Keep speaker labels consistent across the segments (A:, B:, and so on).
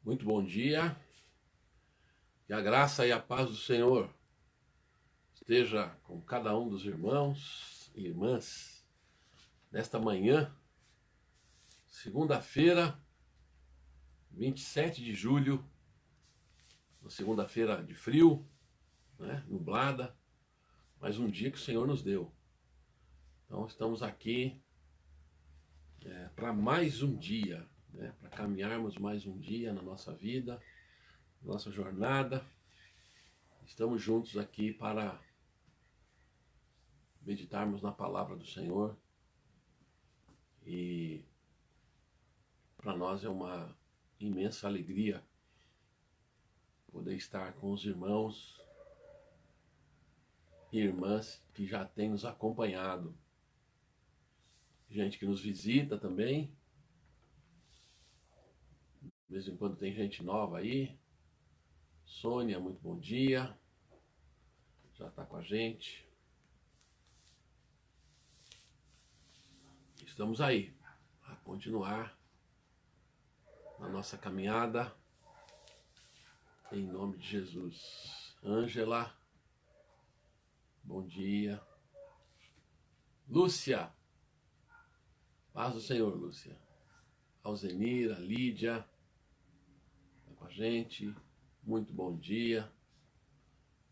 A: Muito bom dia, que a graça e a paz do Senhor esteja com cada um dos irmãos e irmãs nesta manhã, segunda-feira, 27 de julho, uma segunda-feira de frio, nublada, mas um dia que o Senhor nos deu. Então estamos aqui para mais um dia, para caminharmos mais um dia na nossa vida, nossa jornada. Estamos juntos aqui para meditarmos na palavra do Senhor e para nós é uma imensa alegria poder estar com os irmãos e irmãs que já têm nos acompanhado, gente que nos visita também, de vez em quando tem gente nova aí. Sônia, muito bom dia, já está com a gente. Estamos aí a continuar na nossa caminhada, em nome de Jesus. Ângela, bom dia. Lúcia, paz do Senhor, Lúcia. Alzenira, Lídia, está com a gente. Muito bom dia.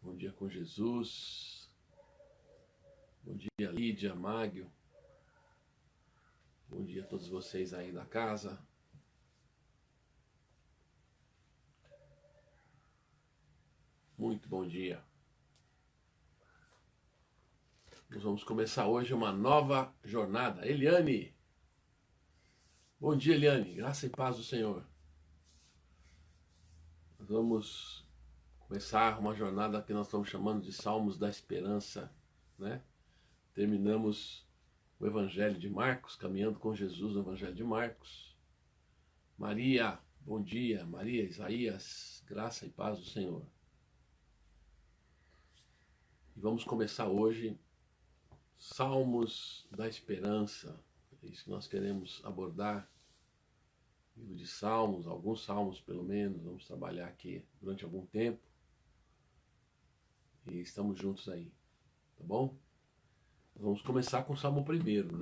A: Bom dia com Jesus. Bom dia, Lídia, Mágio. Bom dia a todos vocês aí da casa. Muito bom dia. Nós vamos começar hoje uma nova jornada. Eliane. Bom dia, Eliane. Graça e paz do Senhor. Nós vamos começar uma jornada que nós estamos chamando de Salmos da Esperança, Terminamos o Evangelho de Marcos, caminhando com Jesus no Evangelho de Marcos. Maria, bom dia. Maria, Isaías, graça e paz do Senhor. E vamos começar hoje Salmos da Esperança. É isso que nós queremos abordar. Livro de Salmos, alguns salmos pelo menos, vamos trabalhar aqui durante algum tempo. E estamos juntos aí, tá bom? Vamos começar com o Salmo primeiro,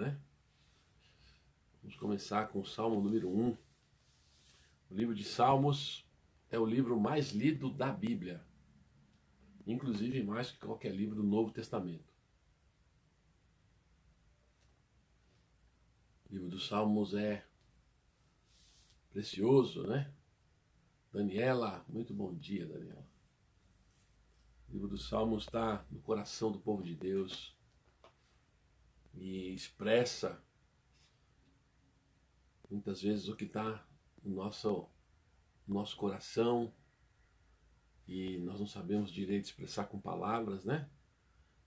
A: Vamos começar com o Salmo número 1. O livro de Salmos é o livro mais lido da Bíblia, inclusive mais que qualquer livro do Novo Testamento. O livro dos Salmos é precioso, Daniela, muito bom dia, Daniela. O livro dos Salmos está no coração do povo de Deus e expressa muitas vezes o que está no nosso coração e nós não sabemos direito expressar com palavras,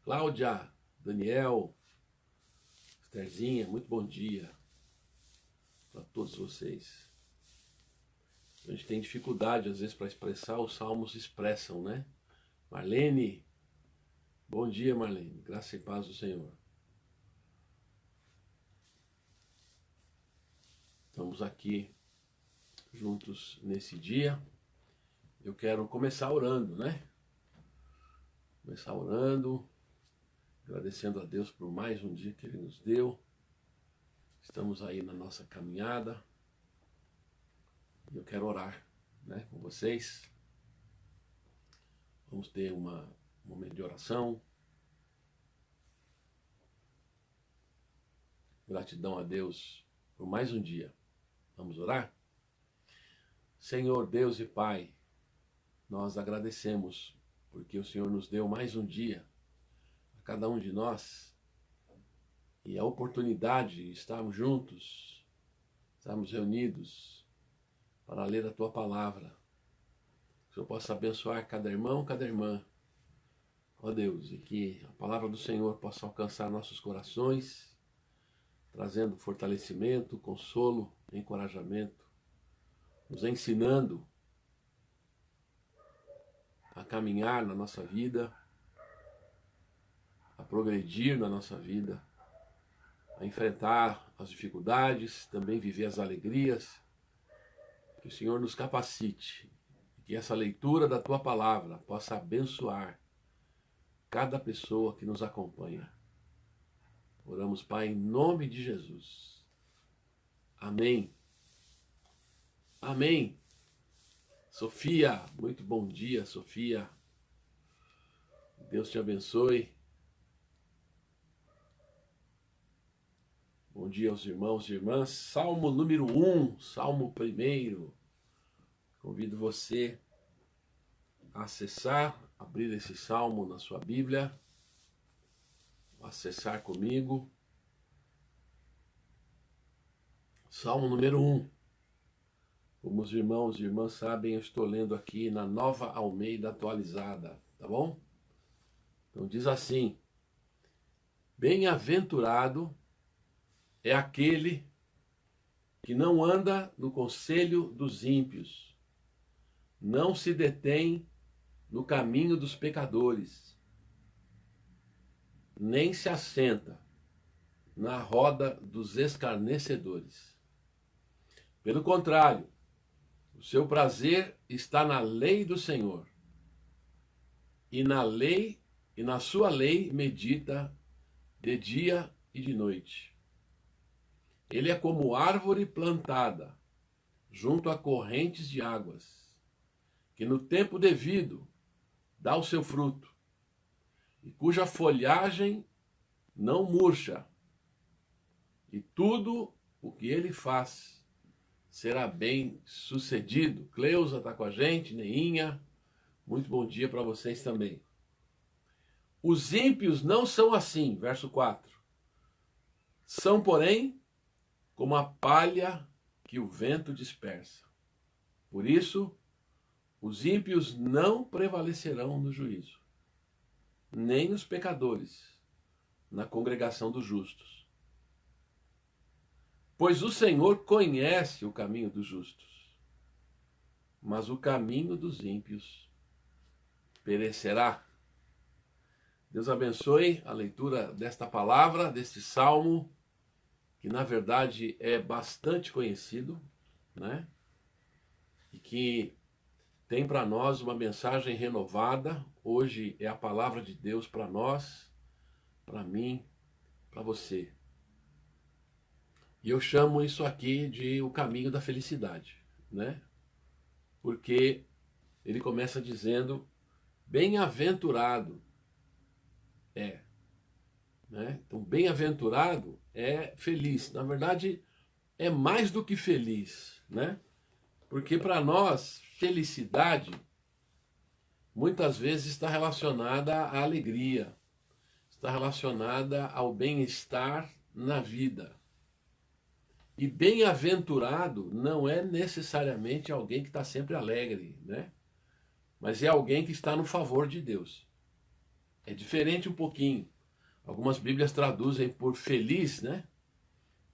A: Cláudia, Daniel, Estherzinha, muito bom dia para todos vocês. A gente tem dificuldade às vezes para expressar, os salmos expressam, Marlene, bom dia, Marlene, graça e paz do Senhor. Estamos aqui juntos nesse dia. Eu quero começar orando, Começar orando, agradecendo a Deus por mais um dia que Ele nos deu. Estamos aí na nossa caminhada. Eu quero orar, com vocês. Vamos ter um momento de oração. Gratidão a Deus por mais um dia. Vamos orar? Senhor Deus e Pai, nós agradecemos porque o Senhor nos deu mais um dia, a cada um de nós, e a oportunidade de estarmos juntos, estarmos reunidos para ler a Tua Palavra. Que o Senhor possa abençoar cada irmão, cada irmã, ó Deus, e que a Palavra do Senhor possa alcançar nossos corações, trazendo fortalecimento, consolo, encorajamento, nos ensinando a caminhar na nossa vida, a progredir na nossa vida, a enfrentar as dificuldades, também viver as alegrias, Que o Senhor nos capacite, que essa leitura da tua palavra possa abençoar cada pessoa que nos acompanha. Oramos, Pai, em nome de Jesus. Amém. Amém. Sofia, muito bom dia, Sofia. Deus te abençoe. Bom dia aos irmãos e irmãs. Salmo número 1, Salmo 1. Convido você a acessar, abrir esse salmo na sua Bíblia, acessar comigo. Salmo número 1. Como os irmãos e irmãs sabem, eu estou lendo aqui na Nova Almeida Atualizada, tá bom? Então diz assim: Bem-aventurado é aquele que não anda no conselho dos ímpios, não se detém no caminho dos pecadores, nem se assenta na roda dos escarnecedores. Pelo contrário, o seu prazer está na lei do Senhor, e na sua lei medita de dia e de noite. Ele é como árvore plantada junto a correntes de águas, que no tempo devido dá o seu fruto, e cuja folhagem não murcha, e tudo o que ele faz será bem sucedido. Cleusa está com a gente, Neinha, muito bom dia para vocês também. Os ímpios não são assim, verso 4. São, porém, como a palha que o vento dispersa. Por isso, os ímpios não prevalecerão no juízo, nem os pecadores na congregação dos justos. Pois o Senhor conhece o caminho dos justos, mas o caminho dos ímpios perecerá. Deus abençoe a leitura desta palavra, deste salmo, que na verdade é bastante conhecido, né? E que tem para nós uma mensagem renovada. Hoje é a palavra de Deus para nós, para mim, para você. E eu chamo isso aqui de o caminho da felicidade, né? Porque ele começa dizendo: bem-aventurado é, né? Então, bem-aventurado é feliz. Na verdade, é mais do que feliz, né? Porque para nós, felicidade muitas vezes está relacionada à alegria, está relacionada ao bem-estar na vida. E bem-aventurado não é necessariamente alguém que está sempre alegre, né? Mas é alguém que está no favor de Deus. É diferente um pouquinho. Algumas Bíblias traduzem por feliz, né?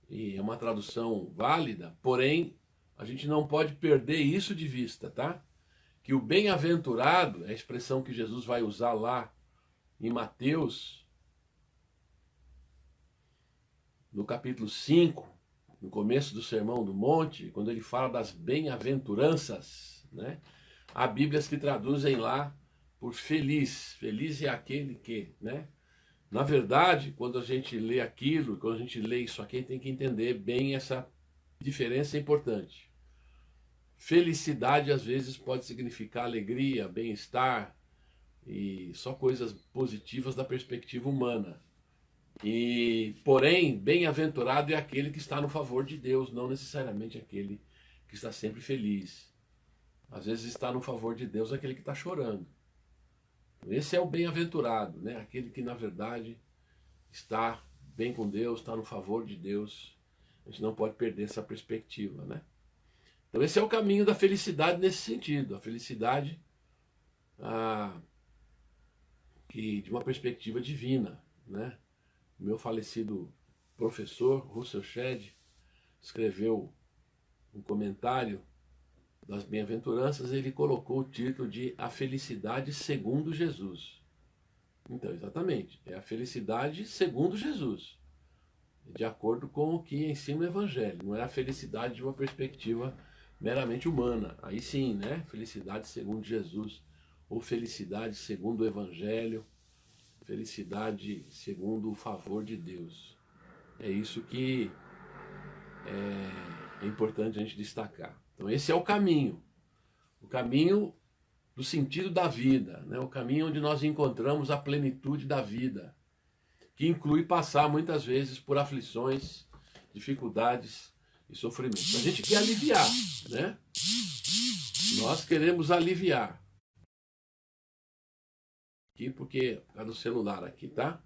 A: E é uma tradução válida, porém, a gente não pode perder isso de vista, tá? Que o bem-aventurado, é a expressão que Jesus vai usar lá em Mateus, no capítulo 5, no começo do Sermão do Monte, quando ele fala das bem-aventuranças, né? Há Bíblias que traduzem lá por feliz. Feliz é aquele que, né? Na verdade, quando a gente lê aquilo, quando a gente lê isso aqui, tem que entender bem essa diferença importante. Felicidade às vezes pode significar alegria, bem-estar e só coisas positivas da perspectiva humana. Porém, bem-aventurado é aquele que está no favor de Deus, não necessariamente aquele que está sempre feliz. Às vezes está no favor de Deus aquele que está chorando. Esse é o bem-aventurado, né? Aquele que na verdade está bem com Deus, está no favor de Deus. A gente não pode perder essa perspectiva, né? Então esse é o caminho da felicidade nesse sentido. A felicidade que de uma perspectiva divina, né? O meu falecido professor, Russell Shedd, escreveu um comentário das bem-aventuranças. Ele colocou o título de A Felicidade Segundo Jesus. Então, exatamente, é a felicidade segundo Jesus, de acordo com o que ensina o Evangelho. Não é a felicidade de uma perspectiva meramente humana. Aí sim, né? Felicidade segundo Jesus, ou felicidade segundo o Evangelho, felicidade segundo o favor de Deus. É isso que é importante a gente destacar. Então esse é o caminho do sentido da vida, né? O caminho onde nós encontramos a plenitude da vida, que inclui passar muitas vezes por aflições, dificuldades e sofrimentos. A gente quer aliviar, né? Nós queremos aliviar. Aqui, porque tá no celular aqui, tá?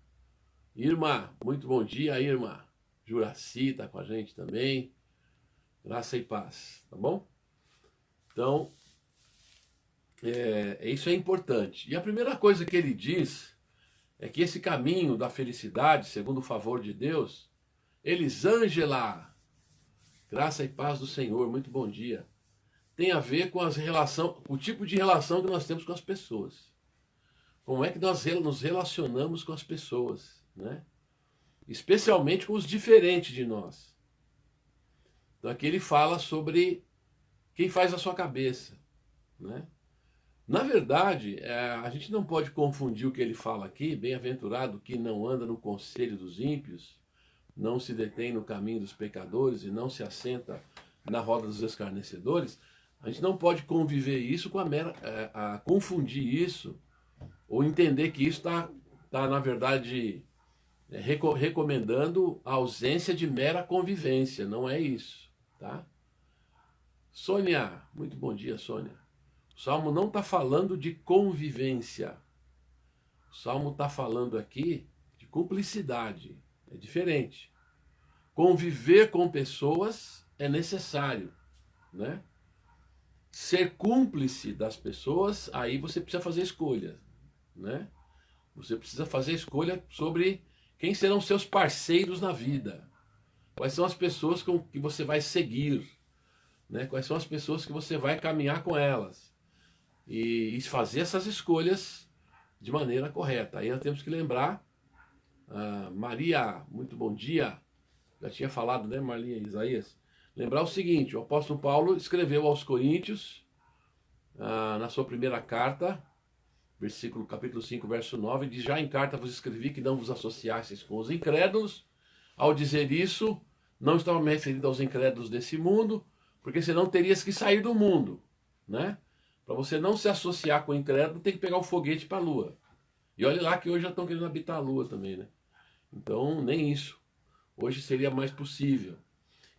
A: Irma, muito bom dia, Irma. Juraci tá com a gente também. Graça e paz, tá bom? Então, isso é importante. E a primeira coisa que ele diz é que esse caminho da felicidade, segundo o favor de Deus, Elisângela, graça e paz do Senhor, muito bom dia, tem a ver com o tipo de relação que nós temos com as pessoas. Como é que nós nos relacionamos com as pessoas, né? Especialmente com os diferentes de nós. Então aqui ele fala sobre quem faz a sua cabeça, né? Na verdade, a gente não pode confundir o que ele fala aqui, bem-aventurado que não anda no conselho dos ímpios, não se detém no caminho dos pecadores e não se assenta na roda dos escarnecedores. A gente não pode conviver isso com confundir isso, ou entender que isso está na verdade, recomendando a ausência de mera convivência. Não é isso, tá? Sônia, muito bom dia, Sônia. O Salmo não está falando de convivência. O Salmo está falando aqui de cumplicidade. É diferente. Conviver com pessoas é necessário, né? Ser cúmplice das pessoas, aí você precisa fazer escolha, né? Você precisa fazer escolha sobre quem serão seus parceiros na vida. Quais são as pessoas com que você vai seguir, né? Quais são as pessoas que você vai caminhar com elas. E fazer essas escolhas de maneira correta. Aí nós temos que lembrar, Maria, muito bom dia, já tinha falado, né, Marlinha Isaías? Lembrar o seguinte, o apóstolo Paulo escreveu aos Coríntios, na sua primeira carta, capítulo 5, verso 9, diz: já em carta vos escrevi que não vos associasseis com os incrédulos. Ao dizer isso, não estava me referindo aos incrédulos desse mundo, porque senão terias que sair do mundo, né? Para você não se associar com o incrédulo, tem que pegar o foguete para a Lua. E olha lá que hoje já estão querendo habitar a Lua também, né? Então, nem isso. Hoje seria mais possível.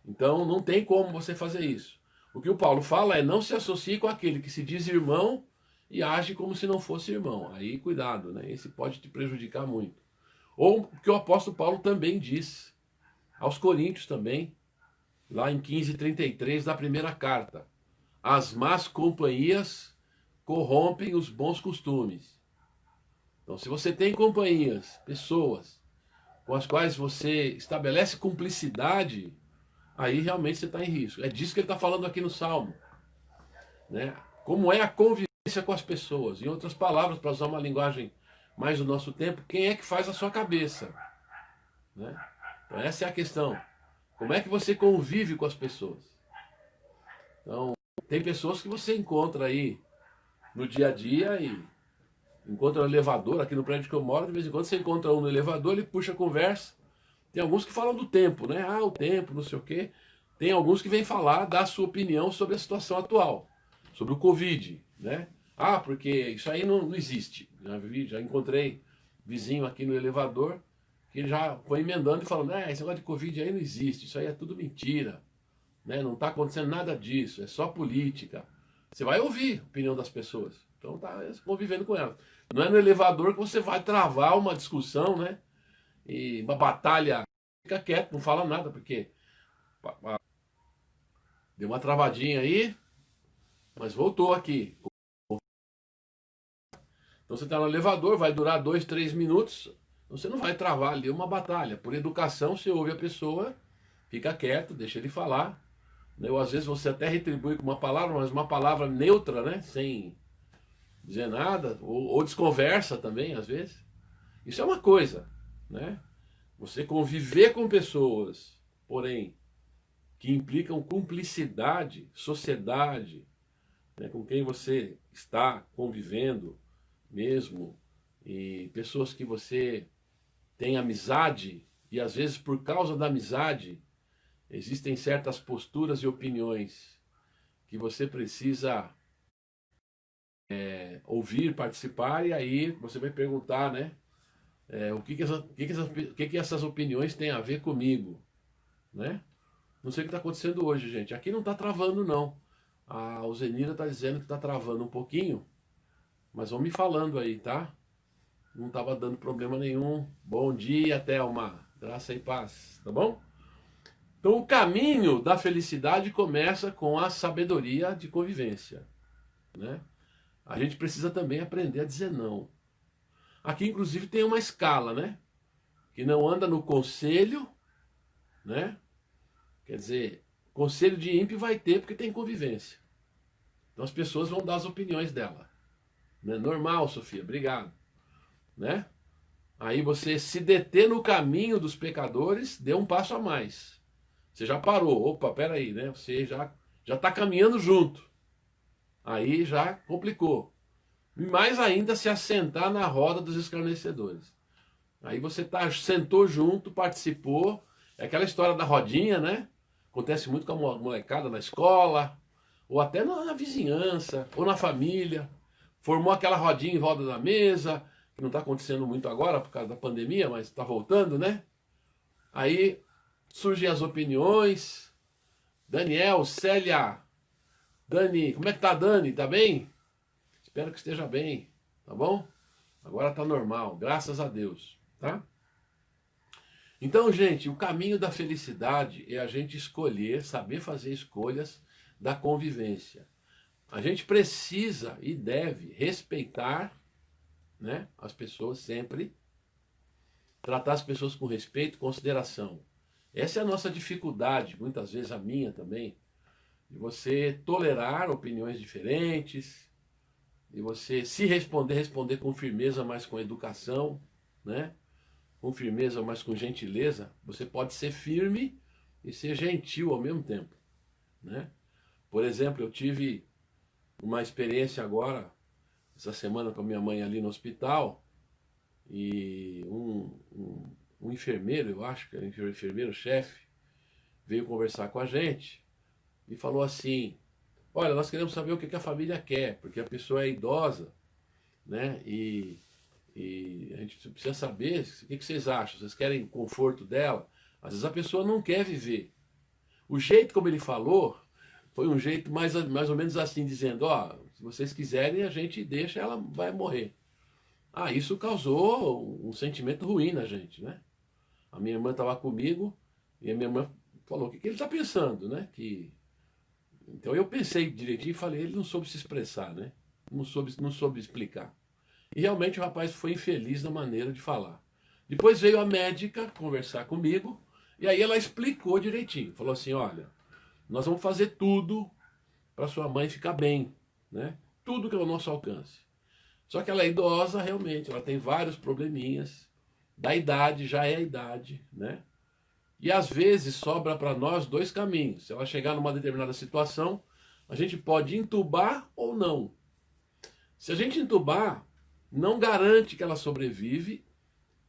A: Então, não tem como você fazer isso. O que o Paulo fala é: não se associe com aquele que se diz irmão e age como se não fosse irmão. Aí, cuidado, né? Esse pode te prejudicar muito. Ou o que o apóstolo Paulo também diz aos Coríntios também, lá em 15:33 da primeira carta: as más companhias corrompem os bons costumes. Então, se você tem companhias, pessoas com as quais você estabelece cumplicidade, aí realmente você está em risco. É disso que ele está falando aqui no Salmo, né? Como é a convivência com as pessoas. Em outras palavras, para usar uma linguagem mais do nosso tempo, quem é que faz a sua cabeça, né? Então, essa é a questão. Como é que você convive com as pessoas? Então, tem pessoas que você encontra aí no dia a dia e encontra no elevador, aqui no prédio que eu moro, de vez em quando você encontra um no elevador, ele puxa a conversa. Tem alguns que falam do tempo, né? O tempo, não sei o quê. Tem alguns que vêm falar, dar a sua opinião sobre a situação atual, sobre o Covid, né? Porque isso aí não existe. Já encontrei vizinho aqui no elevador que já foi emendando e falando: esse negócio de Covid aí não existe, isso aí é tudo mentira, né? Não está acontecendo nada disso, é só política. Você vai ouvir a opinião das pessoas, então tá convivendo com elas. Não é no elevador que você vai travar uma discussão, né? E uma batalha. Fica quieto, não fala nada, porque deu uma travadinha aí, mas voltou aqui. Então você está no elevador, vai durar 2, 3 minutos, você não vai travar ali uma batalha. Por educação, você ouve a pessoa, fica quieto, deixa ele falar. Ou às vezes você até retribui com uma palavra, mas uma palavra neutra, né? Sem dizer nada, ou desconversa também, às vezes. Isso é uma coisa, né? Você conviver com pessoas, porém, que implicam cumplicidade, sociedade, né, com quem você está convivendo mesmo, e pessoas que você tem amizade, e às vezes por causa da amizade existem certas posturas e opiniões que você precisa ouvir, participar, e aí você vai perguntar, né? O que essas opiniões têm a ver comigo, né? Não sei o que está acontecendo hoje, gente. Aqui não está travando, não. A Zenira está dizendo que está travando um pouquinho, mas vão me falando aí, tá? Não estava dando problema nenhum. Bom dia, Thelma. Graça e paz, tá bom? Então, o caminho da felicidade começa com a sabedoria de convivência, né? A gente precisa também aprender a dizer não. Aqui, inclusive, tem uma escala, né? Que não anda no conselho, né? Quer dizer, conselho de ímpio vai ter porque tem convivência. Então as pessoas vão dar as opiniões dela. Né? Normal, Sofia, obrigado. Né? Aí você se deter no caminho dos pecadores, dê um passo a mais. Você já parou, opa, peraí, né? Você já está caminhando junto. Aí já complicou. E mais ainda se assentar na roda dos escarnecedores. Aí você sentou junto, participou. É aquela história da rodinha, né? Acontece muito com a molecada na escola, ou até na vizinhança, ou na família. Formou aquela rodinha em volta da mesa, que não está acontecendo muito agora por causa da pandemia, mas está voltando, né? Aí surgem as opiniões. Daniel, Célia, Dani, como é que tá, Dani? Tá bem? Espero que esteja bem, tá bom? Agora tá normal, graças a Deus, tá? Então, gente, o caminho da felicidade é a gente escolher, saber fazer escolhas da convivência. A gente precisa e deve respeitar, né, as pessoas sempre, tratar as pessoas com respeito e consideração. Essa é a nossa dificuldade, muitas vezes a minha também, de você tolerar opiniões diferentes, de você se responder com firmeza, mas com educação, né? Com firmeza, mas com gentileza. Você pode ser firme e ser gentil ao mesmo tempo, né? Por exemplo, eu tive uma experiência agora, essa semana com a minha mãe ali no hospital, e um enfermeiro, eu acho que é um enfermeiro-chefe, veio conversar com a gente e falou assim: olha, nós queremos saber o que a família quer, porque a pessoa é idosa, né? E a gente precisa saber o que vocês acham. Vocês querem o conforto dela? Às vezes a pessoa não quer viver. O jeito como ele falou foi um jeito mais ou menos assim, dizendo: ó, se vocês quiserem, a gente deixa, ela vai morrer. Ah, isso causou um sentimento ruim na gente, né? A minha irmã estava comigo e a minha irmã falou: o que ele está pensando, né? Então eu pensei direitinho e falei: ele não soube se expressar, né? Não soube explicar. E realmente o rapaz foi infeliz na maneira de falar. Depois veio a médica conversar comigo, e aí ela explicou direitinho. Falou assim: olha, nós vamos fazer tudo para sua mãe ficar bem, né? Tudo que é ao nosso alcance. Só que ela é idosa, realmente, ela tem vários probleminhas, da idade, já é a idade, né? E às vezes sobra para nós dois caminhos. Se ela chegar numa determinada situação, a gente pode entubar ou não. Se a gente entubar, não garante que ela sobrevive,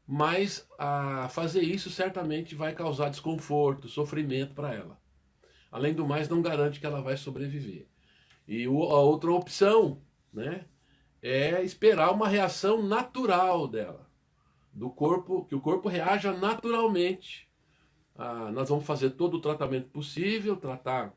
A: mas a fazer isso certamente vai causar desconforto, sofrimento para ela. Além do mais, não garante que ela vai sobreviver. E a outra opção, né, é esperar uma reação natural dela, do corpo, que o corpo reaja naturalmente. Nós vamos fazer todo o tratamento possível, tratar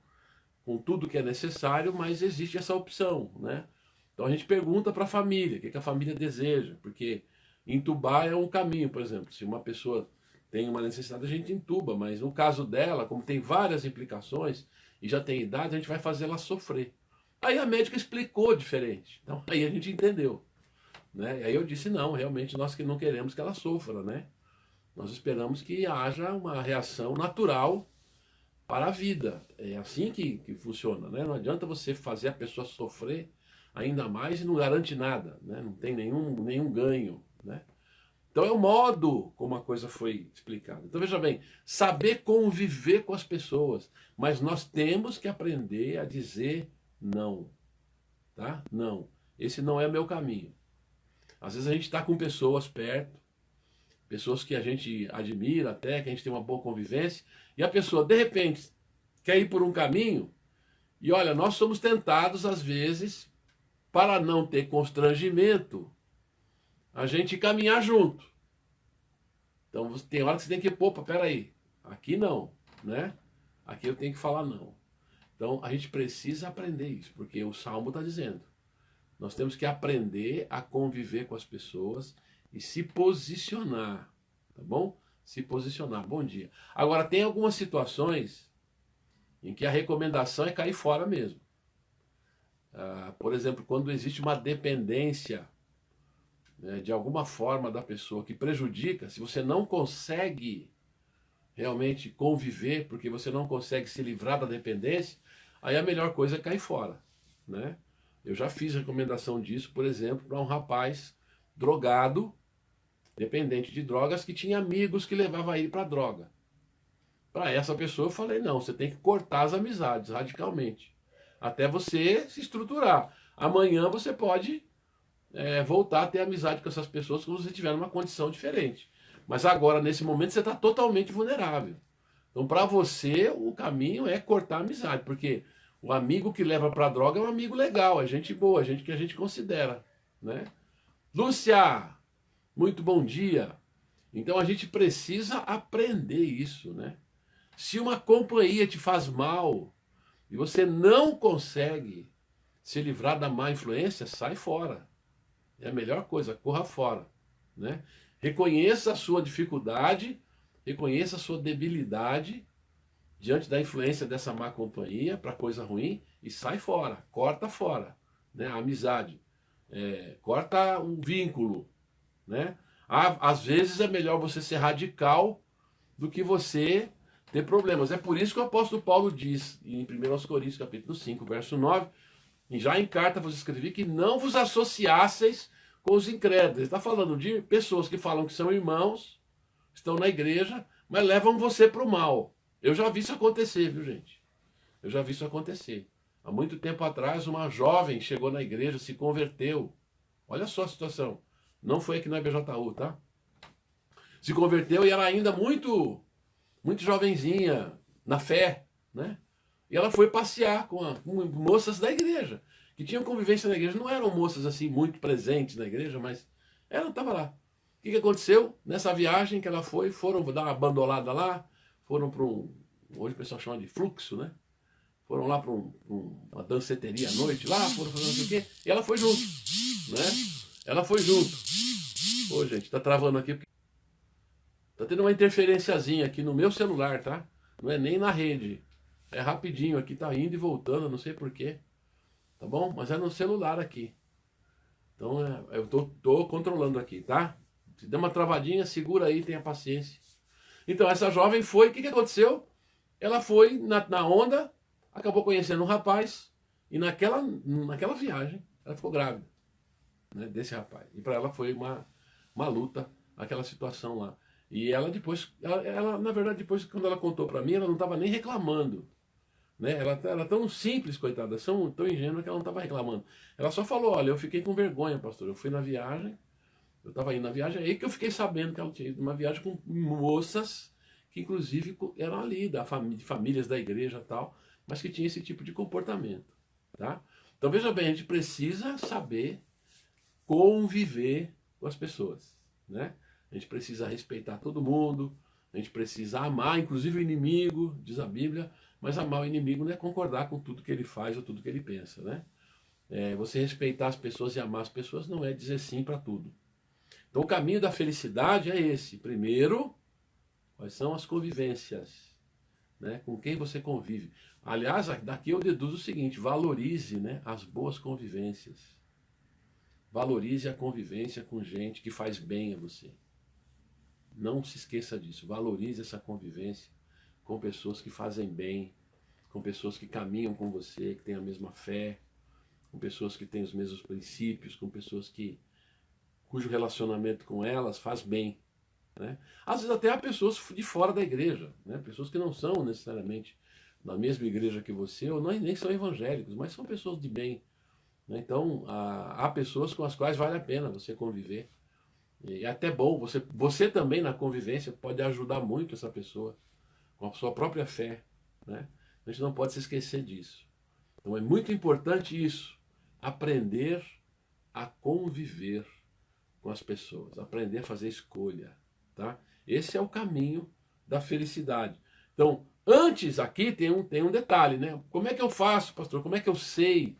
A: com tudo que é necessário, mas existe essa opção, né? Então a gente pergunta para a família, o que a família deseja, porque entubar é um caminho, por exemplo. Se uma pessoa tem uma necessidade, a gente entuba, mas no caso dela, como tem várias implicações e já tem idade, a gente vai fazer ela sofrer. Aí a médica explicou diferente, então aí a gente entendeu, né? E aí eu disse: não, realmente nós que não queremos que ela sofra, né? Nós esperamos que haja uma reação natural para a vida. É assim que funciona, né? Não adianta você fazer a pessoa sofrer ainda mais e não garante nada, né? Não tem nenhum ganho, né? Então é o modo como a coisa foi explicada. Então veja bem, saber conviver com as pessoas, mas nós temos que aprender a dizer não, tá? Não, esse não é meu caminho. Às vezes a gente está com pessoas perto, pessoas que a gente admira até, que a gente tem uma boa convivência, e a pessoa de repente quer ir por um caminho, e olha, nós somos tentados às vezes, para não ter constrangimento, a gente caminhar junto. Então tem hora que você tem que, opa, peraí, aqui não, né? Aqui eu tenho que falar não. Então a gente precisa aprender isso, porque o Salmo está dizendo. Nós temos que aprender a conviver com as pessoas e se posicionar, tá bom? Se posicionar. Bom dia. Agora, tem algumas situações em que a recomendação é cair fora mesmo. Por exemplo, quando existe uma dependência, né, de alguma forma da pessoa que prejudica, se você não consegue realmente conviver, porque você não consegue se livrar da dependência, aí a melhor coisa é cair fora, né? Eu já fiz recomendação disso, por exemplo, para um rapaz drogado, dependente de drogas, que tinha amigos que levavam ele para droga. Para essa pessoa eu falei, não, você tem que cortar as amizades radicalmente, até você se estruturar. Amanhã você pode voltar a ter amizade com essas pessoas quando você estiver numa condição diferente. Mas agora, nesse momento, você está totalmente vulnerável. Então, para você, o caminho é cortar a amizade, porque o amigo que leva para droga é um amigo legal, é gente boa, é gente que a gente considera, né? Lúcia, muito bom dia. Então, a gente precisa aprender isso, né? Se uma companhia te faz mal e você não consegue se livrar da má influência, sai fora. É a melhor coisa, corra fora, né? Reconheça a sua dificuldade, reconheça a sua debilidade diante da influência dessa má companhia para coisa ruim e sai fora, corta fora, né? A amizade, corta um vínculo, né? Às vezes é melhor você ser radical do que você ter problemas. É por isso que o apóstolo Paulo diz em 1 Coríntios capítulo 5, verso 9, e já em carta vos escrevi que não vos associasseis com os incrédulos. Ele está falando de pessoas que falam que são irmãos, estão na igreja, mas levam você para o mal. Eu já vi isso acontecer, viu, gente? Eu já vi isso acontecer. Há muito tempo atrás, uma jovem chegou na igreja, se converteu. Olha só a situação. Não foi aqui na IBJU, tá? Se converteu e era ainda muito jovenzinha, na fé, né? E ela foi passear com moças da igreja, que tinham convivência na igreja. Não eram moças assim muito presentes na igreja, mas ela estava lá. O que aconteceu? Nessa viagem que ela foi, foram dar uma bandolada lá, foram para hoje o pessoal chama de fluxo, né? Foram lá para uma danceteria à noite lá, foram fazer não sei o quê, e ela foi junto, né? Ela foi junto. Ô, gente, tá travando aqui, porque tá tendo uma interferenciazinha aqui no meu celular, tá? Não é nem na rede. É rapidinho aqui, tá indo e voltando, não sei porquê. Tá bom? Mas é no celular aqui. Então eu tô controlando aqui, tá? Se der uma travadinha, segura aí, tenha paciência. Então essa jovem foi, o que aconteceu? Ela foi na onda, acabou conhecendo um rapaz, e naquela viagem ela ficou grávida, né, desse rapaz. E para ela foi uma luta, aquela situação lá. E ela depois, na verdade, depois quando ela contou para mim, ela não estava nem reclamando. Né? Ela era tão simples, coitada, tão ingênua que ela não estava reclamando. Ela só falou, olha, eu fiquei com vergonha, pastor. Eu fui na viagem, eu estava indo na viagem, aí que eu fiquei sabendo que ela tinha ido numa viagem com moças que inclusive eram ali, de famílias da igreja e tal, mas que tinham esse tipo de comportamento. Tá? Então veja bem, a gente precisa saber conviver com as pessoas. Né? A gente precisa respeitar todo mundo, a gente precisa amar, inclusive o inimigo, diz a Bíblia, mas amar o inimigo não é concordar com tudo que ele faz ou tudo que ele pensa, né? Você respeitar as pessoas e amar as pessoas não é dizer sim para tudo. Então o caminho da felicidade é esse. Primeiro, quais são as convivências, né? Com quem você convive. Aliás, daqui eu deduzo o seguinte, valorize, né, as boas convivências. Valorize a convivência com gente que faz bem a você. Não se esqueça disso. Valorize essa convivência com pessoas que fazem bem, com pessoas que caminham com você, que têm a mesma fé, com pessoas que têm os mesmos princípios, com pessoas que cujo relacionamento com elas faz bem, né? Às vezes até há pessoas de fora da igreja, né? Pessoas que não são necessariamente na mesma igreja que você, ou nem são evangélicos, mas são pessoas de bem, né? Então, há pessoas com as quais vale a pena você conviver. E é até bom, você também na convivência pode ajudar muito essa pessoa, com a sua própria fé, né? A gente não pode se esquecer disso. Então é muito importante isso, aprender a conviver com as pessoas, aprender a fazer escolha, tá? Esse é o caminho da felicidade. Então, antes aqui tem um detalhe, né? Como é que eu faço, pastor? Como é que eu sei?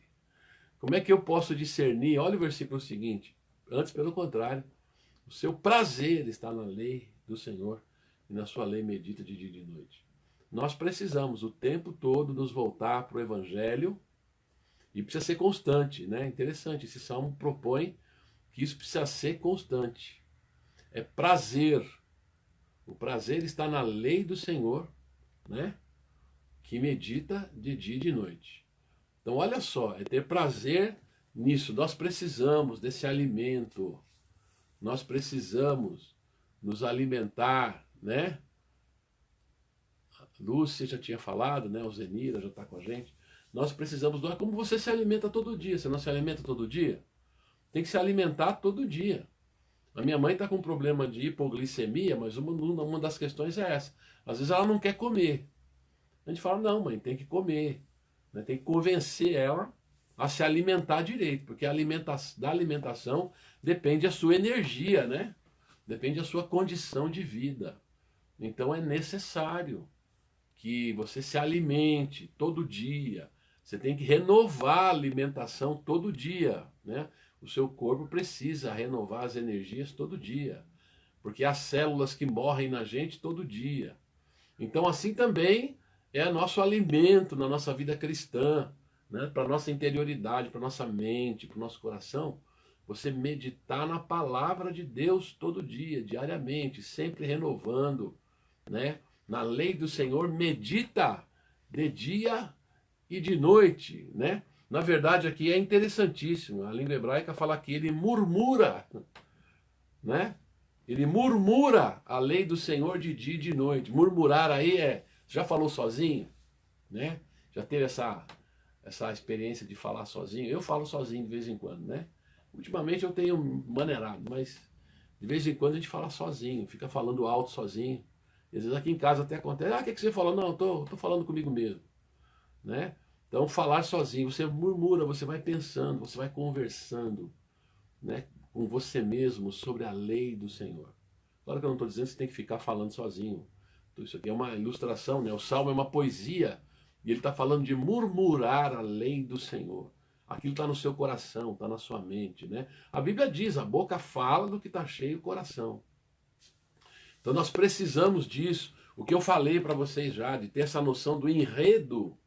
A: Como é que eu posso discernir? Olha o versículo seguinte. Antes, pelo contrário, o seu prazer está na lei do Senhor e na sua lei medita de dia e de noite. Nós precisamos o tempo todo nos voltar para o Evangelho e precisa ser constante, né? Interessante, esse salmo propõe que isso precisa ser constante. É prazer. O prazer está na lei do Senhor, né? Que medita de dia e de noite. Então, olha só, é ter prazer nisso. Nós precisamos desse alimento. Nós precisamos nos alimentar, né? A Lúcia já tinha falado, né? O Zenira já está com a gente. Nós precisamos doar. Como você se alimenta todo dia? Você não se alimenta todo dia? Tem que se alimentar todo dia. A minha mãe está com um problema de hipoglicemia, mas uma das questões é essa. Às vezes ela não quer comer. A gente fala, não, mãe, tem que comer. Né? Tem que convencer ela a se alimentar direito, porque da alimentação depende a sua energia, né? Depende a sua condição de vida. Então é necessário que você se alimente todo dia. Você tem que renovar a alimentação todo dia, né? O seu corpo precisa renovar as energias todo dia, porque há células que morrem na gente todo dia. Então assim também é nosso alimento na nossa vida cristã, né? Para a nossa interioridade, para a nossa mente, para o nosso coração. Você meditar na palavra de Deus todo dia, diariamente, sempre renovando, né? Na lei do Senhor, medita de dia e de noite, né? Na verdade, aqui é interessantíssimo. A língua hebraica fala que ele murmura, né? Ele murmura a lei do Senhor de dia e de noite. Murmurar aí já falou sozinho, né? Já teve essa experiência de falar sozinho? Eu falo sozinho de vez em quando, né? Ultimamente eu tenho maneirado, mas de vez em quando a gente fala sozinho, fica falando alto sozinho. E às vezes aqui em casa até acontece, o que você falou? Não, tô falando comigo mesmo, né? Então falar sozinho, você murmura, você vai pensando, você vai conversando, né, com você mesmo sobre a lei do Senhor. Claro que eu não estou dizendo que você tem que ficar falando sozinho. Então, isso aqui é uma ilustração, né? O Salmo é uma poesia e ele está falando de murmurar a lei do Senhor. Aquilo está no seu coração, está na sua mente, né? A Bíblia diz, a boca fala do que está cheio o coração. Então nós precisamos disso. O que eu falei para vocês já, de ter essa noção do enredo.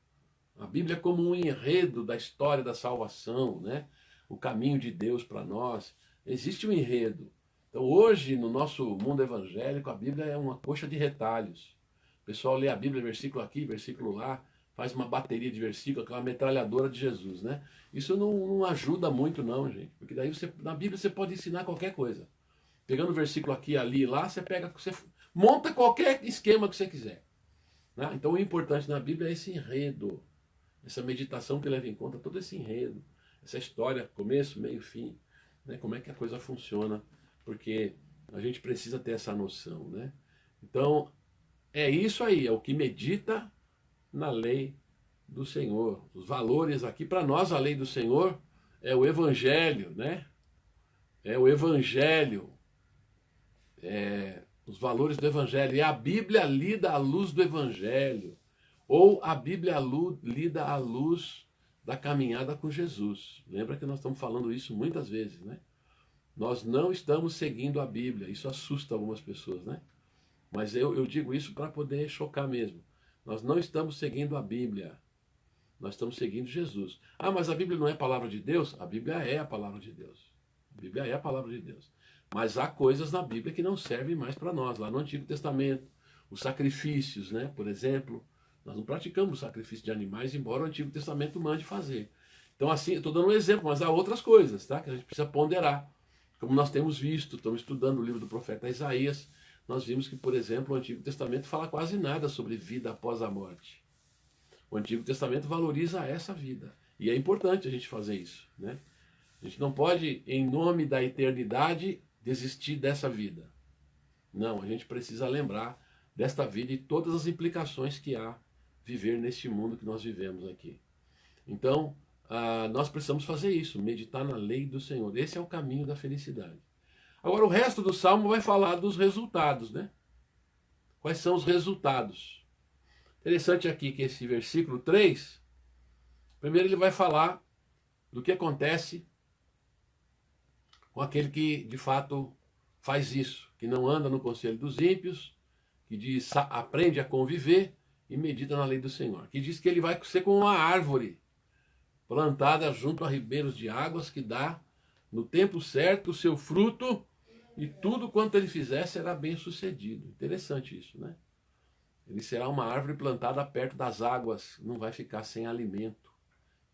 A: A Bíblia é como um enredo da história da salvação, né? O caminho de Deus para nós. Existe um enredo. Então hoje, no nosso mundo evangélico, a Bíblia é uma coxa de retalhos. O pessoal lê a Bíblia, versículo aqui, versículo lá, faz uma bateria de versículos, aquela metralhadora de Jesus, né? Isso não ajuda muito não, gente. Porque daí na Bíblia você pode ensinar qualquer coisa. Pegando o versículo aqui, ali e lá, você monta qualquer esquema que você quiser. Né? Então o importante na Bíblia é esse enredo. Essa meditação que leva em conta todo esse enredo, essa história, começo, meio, fim, né? Como é que a coisa funciona, porque a gente precisa ter essa noção, né? Então, é isso aí, é o que medita na lei do Senhor. Os valores aqui, para nós, a lei do Senhor é o Evangelho, né? É o Evangelho, os valores do Evangelho, e a Bíblia lida à luz do Evangelho. Ou a Bíblia lida à luz da caminhada com Jesus. Lembra que nós estamos falando isso muitas vezes, né? Nós não estamos seguindo a Bíblia. Isso assusta algumas pessoas, né? Mas eu digo isso para poder chocar mesmo. Nós não estamos seguindo a Bíblia. Nós estamos seguindo Jesus. Ah, mas a Bíblia não é a palavra de Deus? A Bíblia é a palavra de Deus. A Bíblia é a palavra de Deus. Mas há coisas na Bíblia que não servem mais para nós. Lá no Antigo Testamento, os sacrifícios, né? Por exemplo, nós não praticamos o sacrifício de animais, embora o Antigo Testamento mande fazer. Então, assim, eu estou dando um exemplo, mas há outras coisas, tá? Que a gente precisa ponderar. Como nós temos visto, estamos estudando o livro do profeta Isaías, nós vimos que, por exemplo, o Antigo Testamento fala quase nada sobre vida após a morte. O Antigo Testamento valoriza essa vida. E é importante a gente fazer isso, né? A gente não pode, em nome da eternidade, desistir dessa vida. Não, a gente precisa lembrar desta vida e todas as implicações que há viver neste mundo que nós vivemos aqui. Então, nós precisamos fazer isso, meditar na lei do Senhor. Esse é o caminho da felicidade. Agora, o resto do Salmo vai falar dos resultados, né? Quais são os resultados? Interessante aqui que esse versículo 3, primeiro ele vai falar do que acontece com aquele que, de fato, faz isso, que não anda no conselho dos ímpios, que diz, aprende a conviver e medita na lei do Senhor. Que diz que ele vai ser como uma árvore plantada junto a ribeiros de águas, que dá no tempo certo o seu fruto e tudo quanto ele fizer será bem sucedido. Interessante isso, né? Ele será uma árvore plantada perto das águas, não vai ficar sem alimento.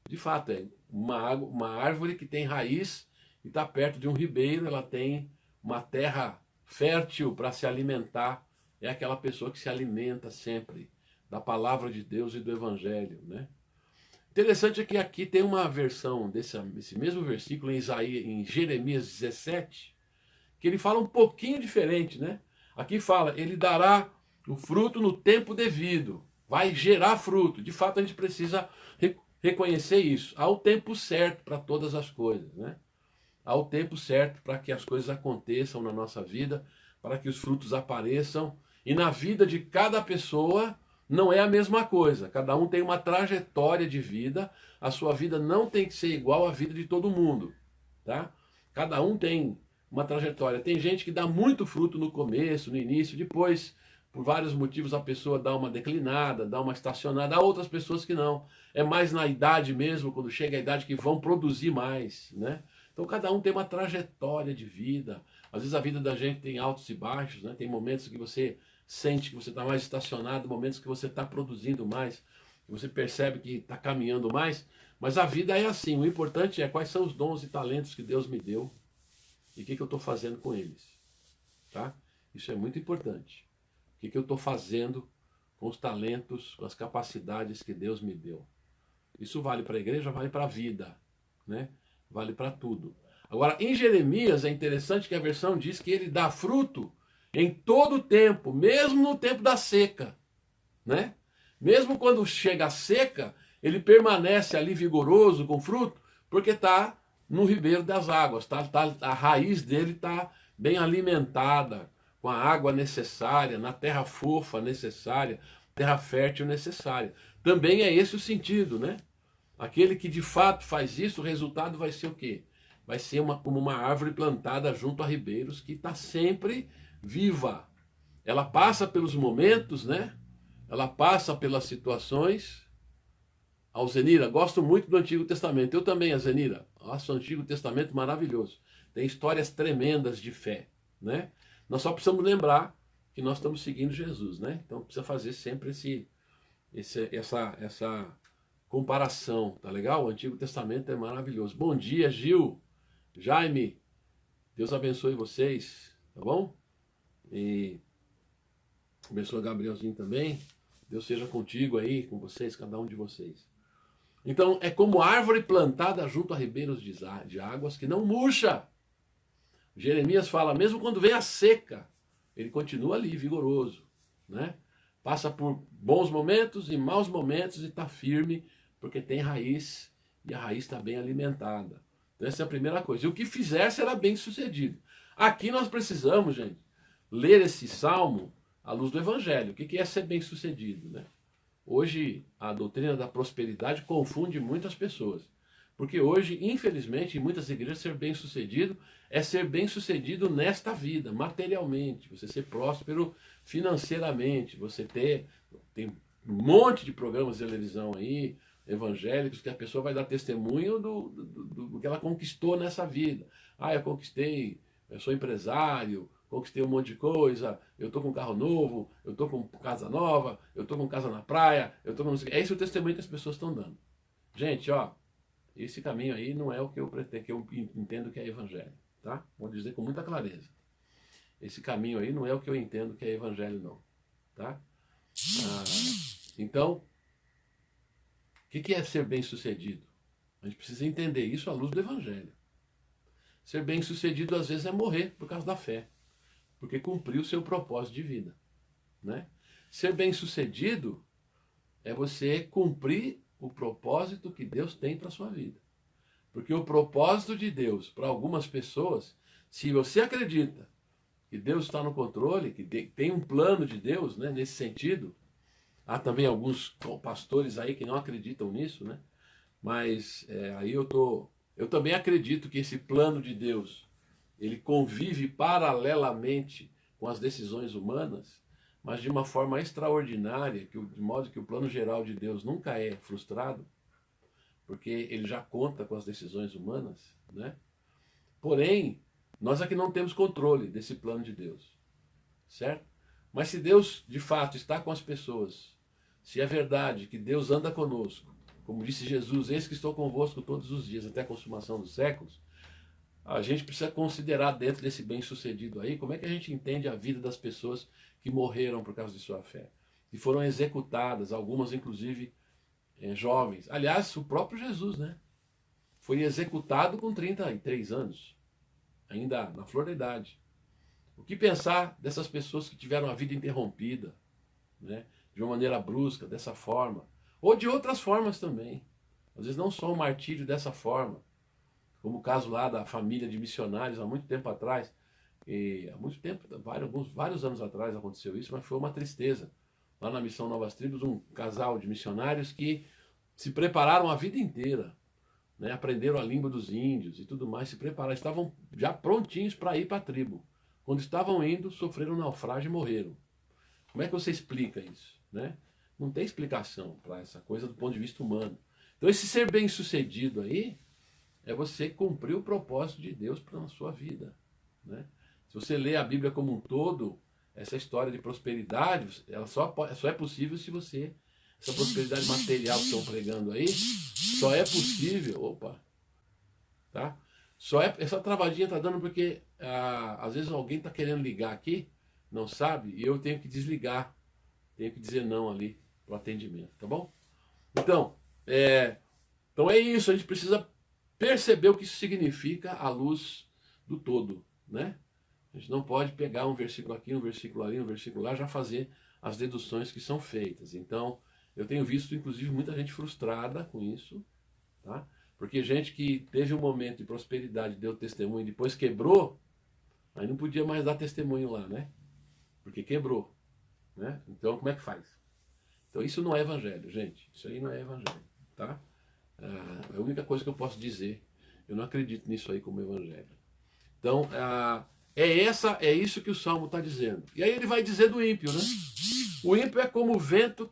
A: De fato, é uma árvore que tem raiz e está perto de um ribeiro, ela tem uma terra fértil para se alimentar. É aquela pessoa que se alimenta sempre da palavra de Deus e do Evangelho, né? Interessante é que aqui tem uma versão desse mesmo versículo em Jeremias 17, que ele fala um pouquinho diferente, né? Aqui fala, ele dará o fruto no tempo devido, vai gerar fruto. De fato, a gente precisa reconhecer isso. Há o tempo certo para todas as coisas, né? Há o tempo certo para que as coisas aconteçam na nossa vida, para que os frutos apareçam. E na vida de cada pessoa não é a mesma coisa. Cada um tem uma trajetória de vida. A sua vida não tem que ser igual à vida de todo mundo, tá? Cada um tem uma trajetória. Tem gente que dá muito fruto no começo, no início, depois, por vários motivos, a pessoa dá uma declinada, dá uma estacionada. Há outras pessoas que não. É mais na idade mesmo, quando chega a idade, que vão produzir mais, né? Então cada um tem uma trajetória de vida. Às vezes a vida da gente tem altos e baixos, né? Tem momentos que você sente que você está mais estacionado, momentos que você está produzindo mais, que você percebe que está caminhando mais. Mas a vida é assim. O importante é quais são os dons e talentos que Deus me deu e o que eu estou fazendo com eles, tá? Isso é muito importante. O que eu estou fazendo com os talentos, com as capacidades que Deus me deu. Isso vale para a igreja, vale para a vida, né? Vale para tudo. Agora, em Jeremias é interessante que a versão diz que ele dá fruto em todo o tempo, mesmo no tempo da seca, né? Mesmo quando chega a seca, ele permanece ali vigoroso com fruto, porque está no ribeiro das águas, a raiz dele está bem alimentada, com a água necessária, na terra fofa necessária, terra fértil necessária. Também é esse o sentido, né? Aquele que de fato faz isso, o resultado vai ser o quê? Vai ser como uma árvore plantada junto a ribeiros que está sempre viva. Ela passa pelos momentos, né? Ela passa pelas situações. Alzenira, gosto muito do Antigo Testamento. Eu também, Alzenira. Nossa, o Antigo Testamento maravilhoso. Tem histórias tremendas de fé, né? Nós só precisamos lembrar que nós estamos seguindo Jesus, né? Então precisa fazer sempre essa comparação, tá legal? O Antigo Testamento é maravilhoso. Bom dia, Gil, Jaime, Deus abençoe vocês, tá bom? E abençoe o Gabrielzinho também. Deus seja contigo aí, com vocês, cada um de vocês. Então, é como árvore plantada junto a ribeiros de águas que não murcha. Jeremias fala, mesmo quando vem a seca, ele continua ali, vigoroso, né? Passa por bons momentos e maus momentos e está firme, porque tem raiz e a raiz está bem alimentada. Então essa é a primeira coisa. E o que fizer será bem sucedido. Aqui nós precisamos, gente, ler esse salmo à luz do Evangelho. O que é ser bem sucedido, né? Hoje a doutrina da prosperidade confunde muitas pessoas. Porque hoje, infelizmente, em muitas igrejas, ser bem sucedido é ser bem sucedido nesta vida, materialmente. Você ser próspero financeiramente. Você tem um monte de programas de televisão aí, evangélicos, que a pessoa vai dar testemunho do que ela conquistou nessa vida. Ah, eu conquistei, eu sou empresário, conquistei um monte de coisa, eu estou com um carro novo, eu estou com casa nova, eu estou com casa na praia, eu estou com... É esse o testemunho que as pessoas estão dando. Gente, ó, esse caminho aí não é o que eu pretendo, que eu entendo que é evangelho. tá? Vou dizer com muita clareza. Esse caminho aí não é o que eu entendo que é evangelho, não, tá? Então, o que é ser bem-sucedido? A gente precisa entender isso à luz do evangelho. Ser bem-sucedido, às vezes, é morrer por causa da fé, porque cumpriu o seu propósito de vida, né? Ser bem-sucedido é você cumprir o propósito que Deus tem para a sua vida. Porque o propósito de Deus, para algumas pessoas, se você acredita que Deus está no controle, que tem um plano de Deus, né, nesse sentido, há também alguns pastores aí que não acreditam nisso, né? Mas aí eu também acredito que esse plano de Deus, ele convive paralelamente com as decisões humanas, mas de uma forma extraordinária, de modo que o plano geral de Deus nunca é frustrado, porque ele já conta com as decisões humanas, né? Porém, nós aqui não temos controle desse plano de Deus, certo? Mas se Deus, de fato, está com as pessoas, se é verdade que Deus anda conosco, como disse Jesus, eis que estou convosco todos os dias, até a consumação dos séculos, a gente precisa considerar dentro desse bem-sucedido aí, como é que a gente entende a vida das pessoas que morreram por causa de sua fé, que foram executadas, algumas inclusive jovens. Aliás, o próprio Jesus, né? Foi executado com 33 anos, ainda na flor da idade. O que pensar dessas pessoas que tiveram a vida interrompida, né? De uma maneira brusca, dessa forma, ou de outras formas também. Às vezes não só um martírio dessa forma, como o caso lá da família de missionários há muito tempo atrás, e há muito tempo, vários anos atrás aconteceu isso, mas foi uma tristeza. Lá na Missão Novas Tribos, um casal de missionários que se prepararam a vida inteira, né? Aprenderam a língua dos índios e tudo mais, se prepararam, estavam já prontinhos para ir para a tribo. Quando estavam indo, sofreram um naufrágio e morreram. Como é que você explica isso, né? Não tem explicação para essa coisa do ponto de vista humano. Então esse ser bem-sucedido aí é você cumprir o propósito de Deus para a sua vida, né? Se você lê a Bíblia como um todo, essa história de prosperidade, ela só é possível se você, essa prosperidade material que estão pregando aí, só é possível, tá? Essa travadinha está dando porque às vezes alguém está querendo ligar aqui, não sabe, e eu tenho que desligar, tenho que dizer não ali para o atendimento, tá bom? Então é isso, a gente precisa perceber o que isso significa à luz do todo, né? A gente não pode pegar um versículo aqui, um versículo ali, um versículo lá, já fazer as deduções que são feitas. Então, eu tenho visto, inclusive, muita gente frustrada com isso, tá? Porque gente que teve um momento de prosperidade, deu testemunho e depois quebrou, aí não podia mais dar testemunho lá, né? Porque quebrou, né? Então, como é que faz? Então, isso não é evangelho, gente. Isso aí não é evangelho, tá? É a única coisa que eu posso dizer. Eu não acredito nisso aí como evangelho. Então, é isso que o Salmo está dizendo. E aí ele vai dizer do ímpio, né? O ímpio é como o vento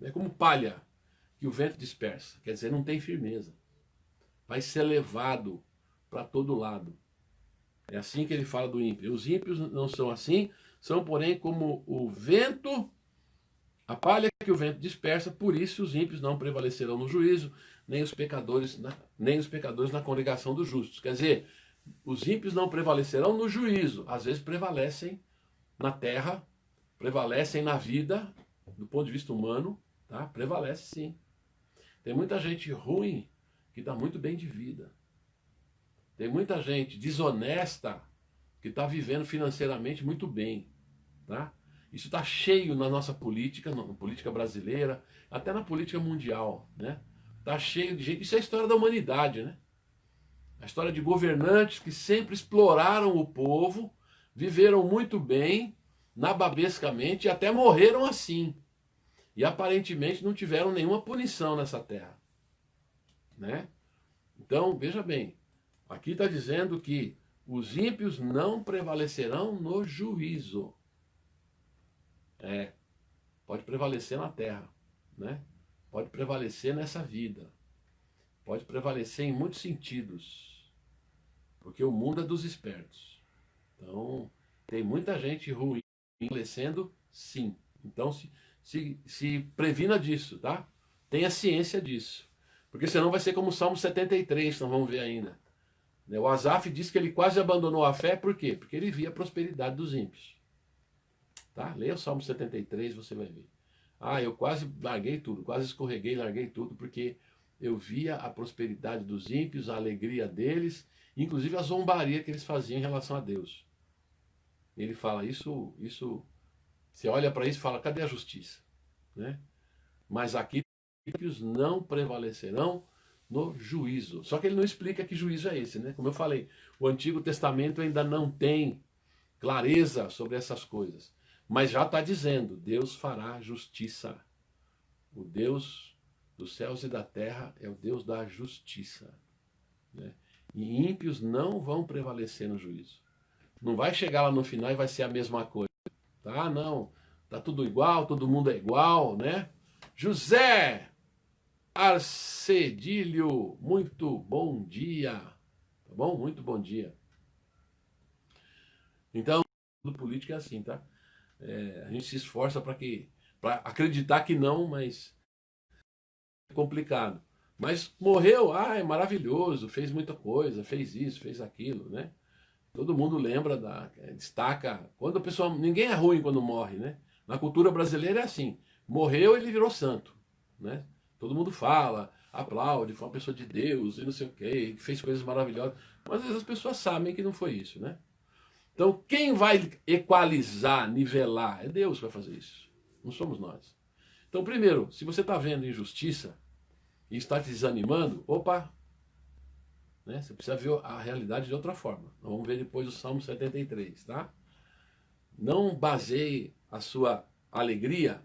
A: é como palha que o vento dispersa. Quer dizer, não tem firmeza. Vai ser levado para todo lado. É assim que ele fala do ímpio. Os ímpios não são assim, são, porém, como o vento, a palha que o vento dispersa, por isso os ímpios não prevalecerão no juízo, nem os pecadores na congregação dos justos. Quer dizer, os ímpios não prevalecerão no juízo, às vezes prevalecem na terra, prevalecem na vida, do ponto de vista humano, tá? Prevalece sim. Tem muita gente ruim que está muito bem de vida. Tem muita gente desonesta que está vivendo financeiramente muito bem, tá? Isso está cheio na nossa política, na política brasileira, até na política mundial, né? Está cheio de gente. Isso é a história da humanidade, né? A história de governantes que sempre exploraram o povo, viveram muito bem, nababescamente, e até morreram assim. E aparentemente não tiveram nenhuma punição nessa terra, né? Então, veja bem, aqui está dizendo que os ímpios não prevalecerão no juízo. Pode prevalecer na terra, né? Pode prevalecer nessa vida. Pode prevalecer em muitos sentidos. Porque o mundo é dos espertos. Então, tem muita gente ruim prevalecendo, sim. Então, se previna disso, tá? Tenha ciência disso. Porque senão vai ser como o Salmo 73, nós vamos ver ainda. Né? O Asaf diz que ele quase abandonou a fé, por quê? Porque ele via a prosperidade dos ímpios. Tá? Leia o Salmo 73, você vai ver. Ah, eu quase larguei tudo, quase escorreguei, larguei tudo, porque eu via a prosperidade dos ímpios, a alegria deles, inclusive a zombaria que eles faziam em relação a Deus. Ele fala, isso, você olha para isso e fala, cadê a justiça? Né? Mas aqui os ímpios não prevalecerão no juízo. Só que ele não explica que juízo é esse, né? Como eu falei, o Antigo Testamento ainda não tem clareza sobre essas coisas. Mas já está dizendo, Deus fará justiça. O Deus dos céus e da terra é o Deus da justiça. Né? E ímpios não vão prevalecer no juízo. Não vai chegar lá no final e vai ser a mesma coisa. Tá? Não. Tá tudo igual, todo mundo é igual, né? José Arcedilho, muito bom dia. Tá bom? Muito bom dia. Então, tudo político é assim, tá? A gente se esforça para acreditar que não, mas é complicado. Mas morreu, é maravilhoso, fez muita coisa, fez isso, fez aquilo, né? Todo mundo lembra, destaca. Quando a pessoa, ninguém é ruim quando morre, né? Na cultura brasileira é assim. Morreu, ele virou santo, né? Todo mundo fala, aplaude, foi uma pessoa de Deus e não sei o quê, que fez coisas maravilhosas. Mas às vezes as pessoas sabem que não foi isso, né? Então quem vai equalizar, nivelar? É Deus que vai fazer isso. Não somos nós. Então primeiro, se você está vendo injustiça e está te desanimando, opa, né? Você precisa ver a realidade de outra forma. Nós vamos ver depois o Salmo 73, tá? Não baseie a sua alegria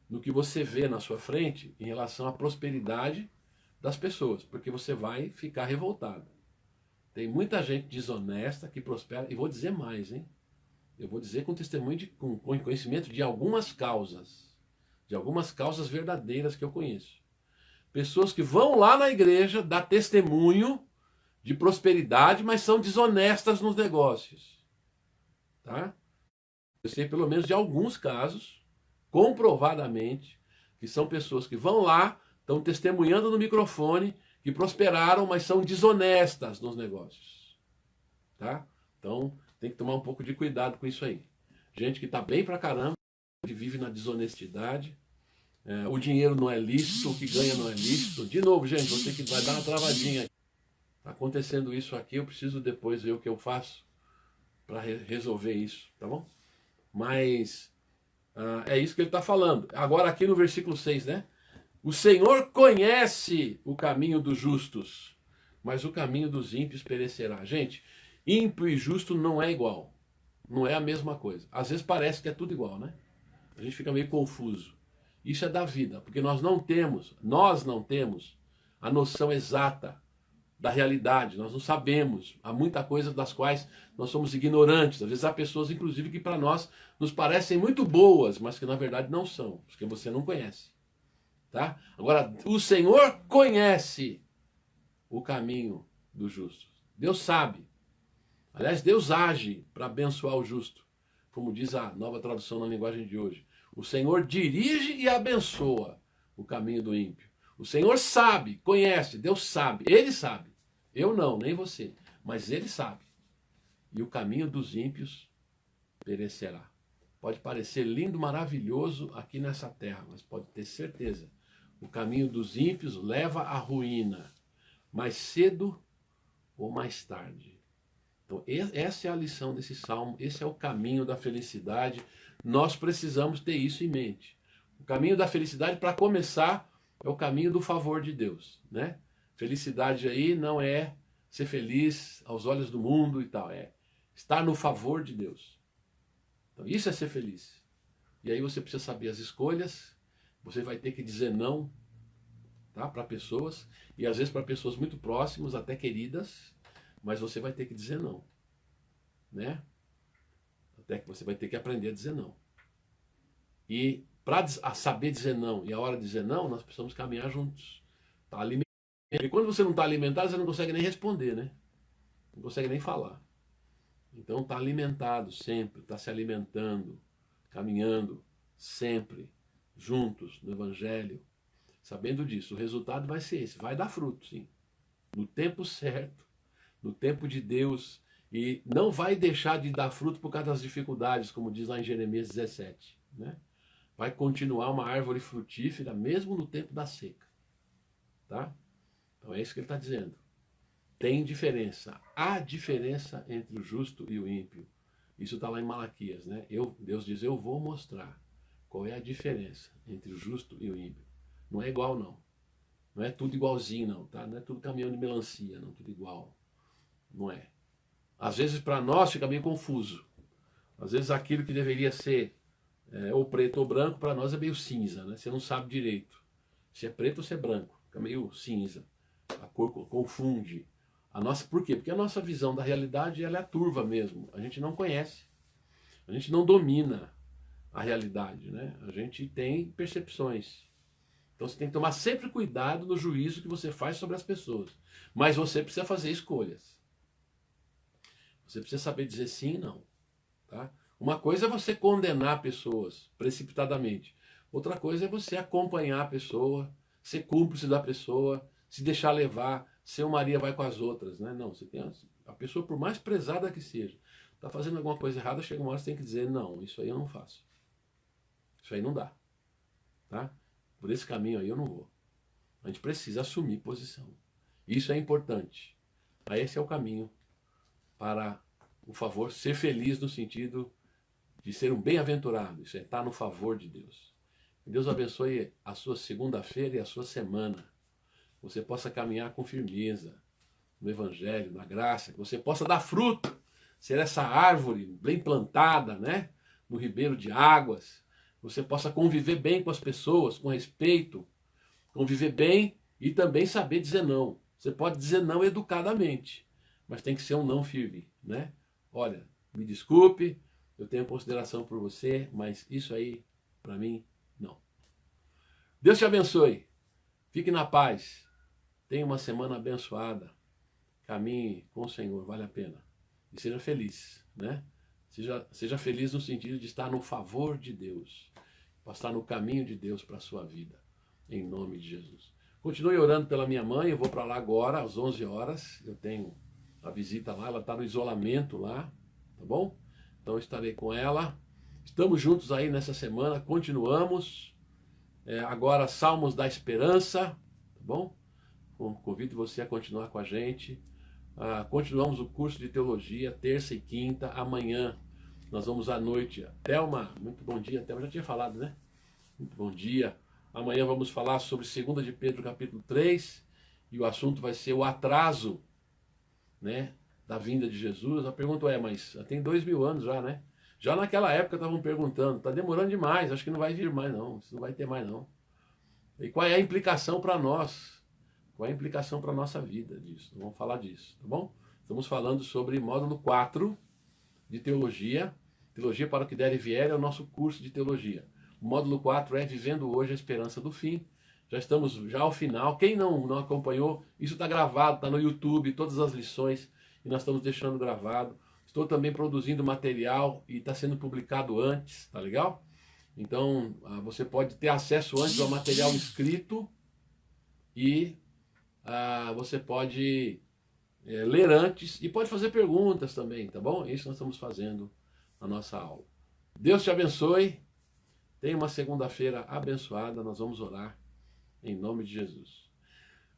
A: no que você vê na sua frente em relação à prosperidade das pessoas, porque você vai ficar revoltado. Tem muita gente desonesta que prospera, e vou dizer mais, hein? Eu vou dizer com testemunho, com conhecimento de algumas causas verdadeiras que eu conheço. Pessoas que vão lá na igreja dar testemunho de prosperidade, mas são desonestas nos negócios. Tá? Eu sei pelo menos de alguns casos, comprovadamente, que são pessoas que vão lá, estão testemunhando no microfone, que prosperaram, mas são desonestas nos negócios. Tá? Então, tem que tomar um pouco de cuidado com isso aí. Gente que está bem pra caramba, que vive na desonestidade, o dinheiro não é lícito, o que ganha não é lícito. De novo, gente, vou ter que dar uma travadinha. Está acontecendo isso aqui, eu preciso depois ver o que eu faço para resolver isso, tá bom? Mas é isso que ele está falando. Agora aqui no versículo 6, né? O Senhor conhece o caminho dos justos, mas o caminho dos ímpios perecerá. Gente, ímpio e justo não é igual. Não é a mesma coisa. Às vezes parece que é tudo igual, né? A gente fica meio confuso. Isso é da vida, porque nós não temos a noção exata da realidade, nós não sabemos. Há muita coisa das quais nós somos ignorantes. Às vezes há pessoas, inclusive, que para nós nos parecem muito boas, mas que na verdade não são, porque você não conhece. Tá? Agora, o Senhor conhece o caminho do justo. Deus sabe. Aliás, Deus age para abençoar o justo, como diz a nova tradução na linguagem de hoje. O Senhor dirige e abençoa o caminho do ímpio. O Senhor sabe, conhece, Deus sabe, Ele sabe. Eu não, nem você, mas Ele sabe. E o caminho dos ímpios perecerá. Pode parecer lindo, maravilhoso aqui nessa terra, mas pode ter certeza. O caminho dos ímpios leva à ruína, mais cedo ou mais tarde. Então, essa é a lição desse salmo, esse é o caminho da felicidade. Nós precisamos ter isso em mente. O caminho da felicidade, para começar, é o caminho do favor de Deus, né? Felicidade aí não é ser feliz aos olhos do mundo e tal, é estar no favor de Deus. Então, isso é ser feliz. E aí você precisa saber as escolhas, você vai ter que dizer não, tá? Para pessoas, e às vezes para pessoas muito próximas, até queridas, mas você vai ter que dizer não, né? Até que você vai ter que aprender a dizer não. E para saber dizer não e a hora de dizer não, nós precisamos caminhar juntos. Tá alimentado. E quando você não está alimentado, você não consegue nem responder, né? Não consegue nem falar. Então está alimentado sempre, está se alimentando, caminhando sempre, juntos no Evangelho, sabendo disso. O resultado vai ser esse, vai dar fruto, sim. No tempo certo, no tempo de Deus, e não vai deixar de dar fruto por causa das dificuldades, como diz lá em Jeremias 17, né? Vai continuar uma árvore frutífera mesmo no tempo da seca, tá? Então é isso que ele está dizendo. Tem diferença. Há diferença entre o justo e o ímpio. Isso está lá em Malaquias, né? Deus diz, eu vou mostrar qual é a diferença entre o justo e o ímpio. Não é igual, não. Não é tudo igualzinho, não, tá? Não é tudo caminhão de melancia, não, tudo igual. Não é. Às vezes, para nós, fica meio confuso. Às vezes, aquilo que deveria ser ou preto ou branco, para nós é meio cinza, né? Você não sabe direito se é preto ou se é branco. Fica meio cinza. A cor confunde. Por quê? Porque a nossa visão da realidade ela é turva mesmo. A gente não conhece. A gente não domina a realidade, né? A gente tem percepções. Então você tem que tomar sempre cuidado no juízo que você faz sobre as pessoas. Mas você precisa fazer escolhas. Você precisa saber dizer sim e não. Tá? Uma coisa é você condenar pessoas precipitadamente. Outra coisa é você acompanhar a pessoa, ser cúmplice da pessoa, se deixar levar, ser uma Maria vai com as outras. Né? Não, você tem a pessoa, por mais prezada que seja, está fazendo alguma coisa errada, chega uma hora que você tem que dizer, não, isso aí eu não faço. Isso aí não dá. Tá? Por esse caminho aí eu não vou. A gente precisa assumir posição. Isso é importante. Aí esse é o caminho para o favor, ser feliz no sentido de ser um bem-aventurado. Isso é estar no favor de Deus. Que Deus abençoe a sua segunda-feira e a sua semana. Que você possa caminhar com firmeza no Evangelho, na graça. Que você possa dar fruto, ser essa árvore bem plantada, né? No ribeiro de águas. Que você possa conviver bem com as pessoas, com respeito. Conviver bem e também saber dizer não. Você pode dizer não educadamente, mas tem que ser um não firme, né? Olha, me desculpe, eu tenho consideração por você, mas isso aí, para mim, não. Deus te abençoe. Fique na paz. Tenha uma semana abençoada. Caminhe com o Senhor, vale a pena. E seja feliz, né? Seja feliz no sentido de estar no favor de Deus. Para estar no caminho de Deus para a sua vida. Em nome de Jesus. Continue orando pela minha mãe. Eu vou para lá agora, às 11 horas. Eu tenho a visita lá, ela está no isolamento lá, tá bom? Então eu estarei com ela. Estamos juntos aí nessa semana, continuamos. Agora, Salmos da Esperança, tá bom? Convido você a continuar com a gente. Continuamos o curso de teologia, terça e quinta. Amanhã nós vamos à noite. Thelma, muito bom dia. Thelma já tinha falado, né? Muito bom dia. Amanhã vamos falar sobre 2 de Pedro, capítulo 3. E o assunto vai ser o atraso, né, da vinda de Jesus. A pergunta mas tem 2000 anos já, né? Já naquela época estavam perguntando, está demorando demais, acho que não vai vir mais não, isso não vai ter mais não. E qual é a implicação para nós? Qual é a implicação para a nossa vida disso? Vamos falar disso, tá bom? Estamos falando sobre módulo 4 de teologia. Teologia para o que der e vier é o nosso curso de teologia. O módulo 4 é Vivendo Hoje a Esperança do Fim. Já estamos ao final. Quem não acompanhou, isso está gravado, está no YouTube, todas as lições, e nós estamos deixando gravado. Estou também produzindo material e está sendo publicado antes, tá legal? Então, você pode ter acesso antes ao material escrito e você pode ler antes e pode fazer perguntas também, tá bom? Isso nós estamos fazendo na nossa aula. Deus te abençoe. Tenha uma segunda-feira abençoada. Nós vamos orar em nome de Jesus.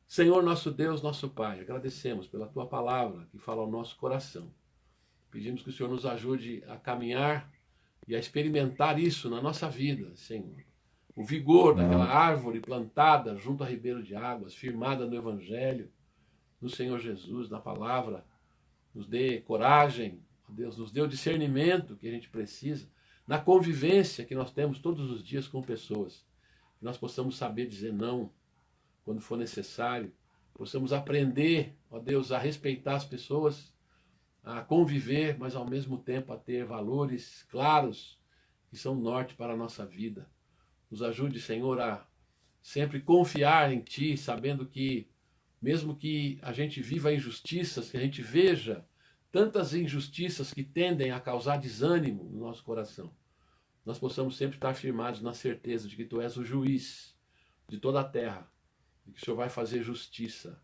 A: Senhor, nosso Deus, nosso Pai, agradecemos pela Tua palavra que fala ao nosso coração. Pedimos que o Senhor nos ajude a caminhar e a experimentar isso na nossa vida, Senhor. O vigor daquela árvore plantada junto a ribeiro de águas, firmada no Evangelho, no Senhor Jesus, na palavra. Nos dê coragem, Deus, nos dê o discernimento que a gente precisa, na convivência que nós temos todos os dias com pessoas. Que nós possamos saber dizer não quando for necessário, possamos aprender, ó Deus, a respeitar as pessoas, a conviver, mas ao mesmo tempo a ter valores claros que são norte para a nossa vida. Nos ajude, Senhor, a sempre confiar em Ti, sabendo que mesmo que a gente viva injustiças, que a gente veja tantas injustiças que tendem a causar desânimo no nosso coração, nós possamos sempre estar firmados na certeza de que Tu és o juiz de toda a terra e que o Senhor vai fazer justiça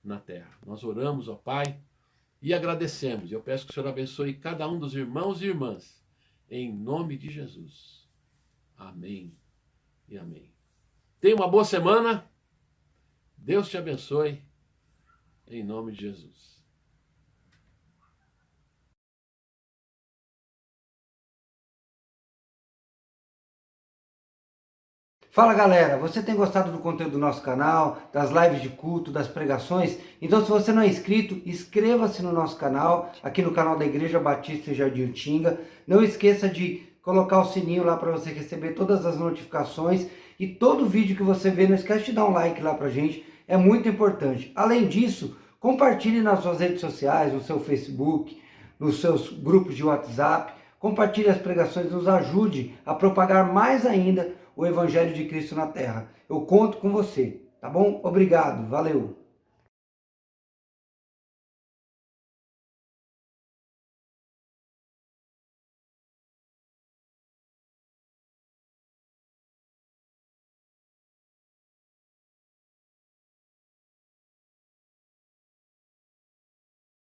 A: na terra. Nós oramos, ó Pai, e agradecemos. Eu peço que o Senhor abençoe cada um dos irmãos e irmãs, em nome de Jesus. Amém e amém. Tenha uma boa semana. Deus te abençoe, em nome de Jesus.
B: Fala galera, você tem gostado do conteúdo do nosso canal, das lives de culto, das pregações? Então se você não é inscrito, inscreva-se no nosso canal, aqui no canal da Igreja Batista em Jardim Utinga. Não esqueça de colocar o sininho lá para você receber todas as notificações e todo vídeo que você vê, não esquece de dar um like lá pra gente, é muito importante. Além disso, compartilhe nas suas redes sociais, no seu Facebook, nos seus grupos de WhatsApp, compartilhe as pregações, nos ajude a propagar mais ainda o Evangelho de Cristo na Terra. Eu conto com você, tá bom? Obrigado, valeu!